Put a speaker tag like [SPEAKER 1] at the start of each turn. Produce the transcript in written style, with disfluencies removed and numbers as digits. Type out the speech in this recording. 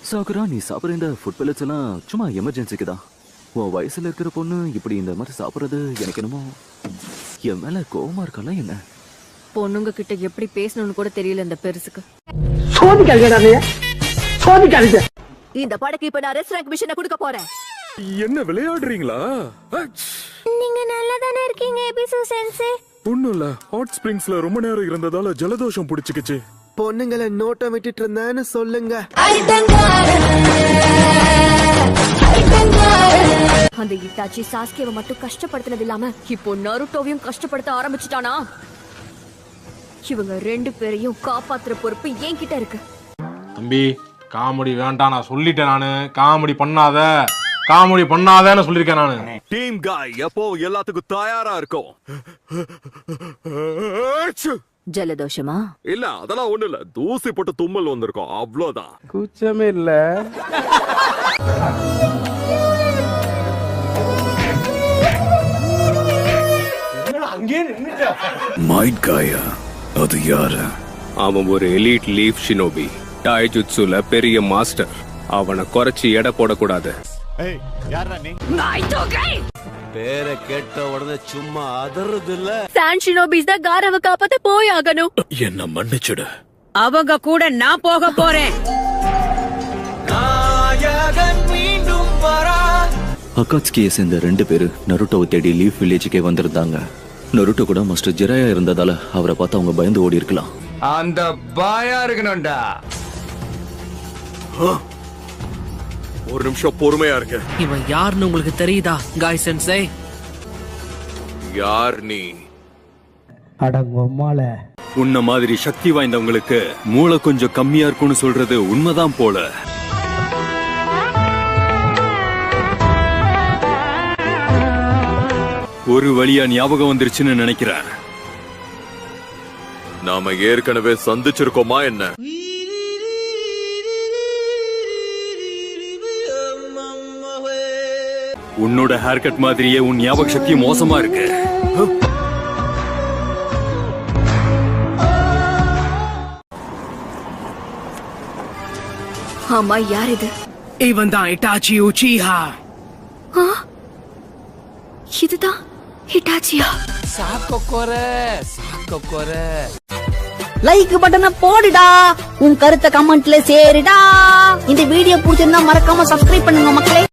[SPEAKER 1] Sakura, நீ சாப்பிட்ற இந்த ஃபுட் பெல்லட்ஸ் எல்லாம் சும்மா எமர்ஜென்சிக்கு தான். உன் வயசுல இருக்கிற பொண்ணு இப்படி இந்த மாதிரி சாப்பிட்றது எனக்கு என்னமோ என் மேல கோவமா இருக்கல. என்ன
[SPEAKER 2] பொண்ணுங்க கிட்ட எப்படி பேசணும்னு கூட தெரியல இந்த பெருசுக்கு. இந்த படக்கு இப்ப நான் ரெஸ்டாரண்ட் மிஷனை கொடுக்க போறேன்.
[SPEAKER 3] என்ன விளையாடுறீங்களா?
[SPEAKER 2] நீங்க நல்லா தானே இருக்கீங்க எபிசு சென்சே?
[SPEAKER 3] ஒண்ணும் இல்ல, ஹாட் ஸ்பிரிங்ஸ்ல ரொம்ப நேரம் இருந்ததால ஜலதோஷம் பிடிச்சிக்கிச்சு.
[SPEAKER 4] பொண்ணுங்களை நோட்டம் விட்டுட்டு இருந்தேன்னு சொல்லுங்க.
[SPEAKER 2] அந்த இட்டாச்சி சாஸ்கேவை மட்டும் கஷ்டப்படுத்தினது இல்லாம இப்போ நருட்டோவையும் கஷ்டப்படுத்த ஆரம்பிச்சுட்டானா? இவங்க 2 பேரையும் காப்பாத்துற பொறுப்பு என்கிட்ட இருக்கு.
[SPEAKER 5] தம்பி காமெடி வேண்டாம், நான் சொல்லிட்டேன். நானு காமெடி பண்ணாதேன்னு சொல்லிருக்கேன் நானு.
[SPEAKER 3] டீம் காய் எப்போ எல்லாத்துக்கும் தயாரா இருக்கும்.
[SPEAKER 2] ஜலதோஷமா?
[SPEAKER 3] இல்ல அதெல்லாம் ஒண்ணு இல்ல, தூசி போட்டு தும்மல் வந்திருக்கோம், அவ்வளவுதான்.
[SPEAKER 4] கூச்சமே இல்ல.
[SPEAKER 6] மைட் காயா? அது யாரு?
[SPEAKER 7] அவன் ஒரு எலீட் லீஃப் ஷினோபி, டாய்ஜுட்சுல பெரிய மாஸ்டர். அவனை குறைச்சி எடை போடக்கூடாது.
[SPEAKER 4] பேரை கேட்ட உடனே சும்மா அதறது இல்ல.
[SPEAKER 2] சான் ஷினோபிஸ் தான் காரவ காப்பாத்த போய் ஆகணும்.
[SPEAKER 6] என்ன மன்னிச்சுடு.
[SPEAKER 8] அவங்க கூட நான் போக போறேன்.
[SPEAKER 1] அகாட்சுகியை சேர்ந்த 2 பேரு நருட்டோவை தேடி லீஃப் வில்லேஜுக்கே வந்திருந்தாங்க. நருட்டோ கூட மாஸ்டர் ஜிராயா இருந்ததால அவரை பார்த்து அவங்க பயந்து ஓடி இருக்கலாம்.
[SPEAKER 9] அந்த பாயா இருக்கணும்டா.
[SPEAKER 3] ஒரு நிமிஷம் பொறுமையா இருக்க.
[SPEAKER 8] இவன் யாருன்னு உங்களுக்கு தெரியுதா காய் சென்சே?
[SPEAKER 3] யார் நீ?
[SPEAKER 4] அடங்கொம்மால
[SPEAKER 6] உன்ன மாதிரி சக்தி வாய்ந்தவங்களுக்கு மூளை கொஞ்சம் கம்மியா இருக்கும்னு சொல்றது உண்மைதான் போல. ஒரு வழியா ஞாபகம் வந்துருச்சுன்னு நினைக்கிறேன்.
[SPEAKER 3] நாம ஏற்கனவே சந்திச்சிருக்கோமா என்ன?
[SPEAKER 6] உன்னோட ஹேர் கட் மாதிரியே உன் ஞாபக சக்தி மோசமா இருக்கு.
[SPEAKER 2] ஆமா, யார் இது?
[SPEAKER 8] இவன் தான் இட்டாச்சி உச்சிஹா.
[SPEAKER 2] இதுதான் ஹிட்டாச்சியா?
[SPEAKER 8] லைக் பட்டனை போடுடா, உன் கருத்தை கமெண்ட்ல சேருடா. இந்த வீடியோ பிடிச்சிருந்தா மறக்காம சப்ஸ்கிரைப் பண்ணுங்க மக்களே.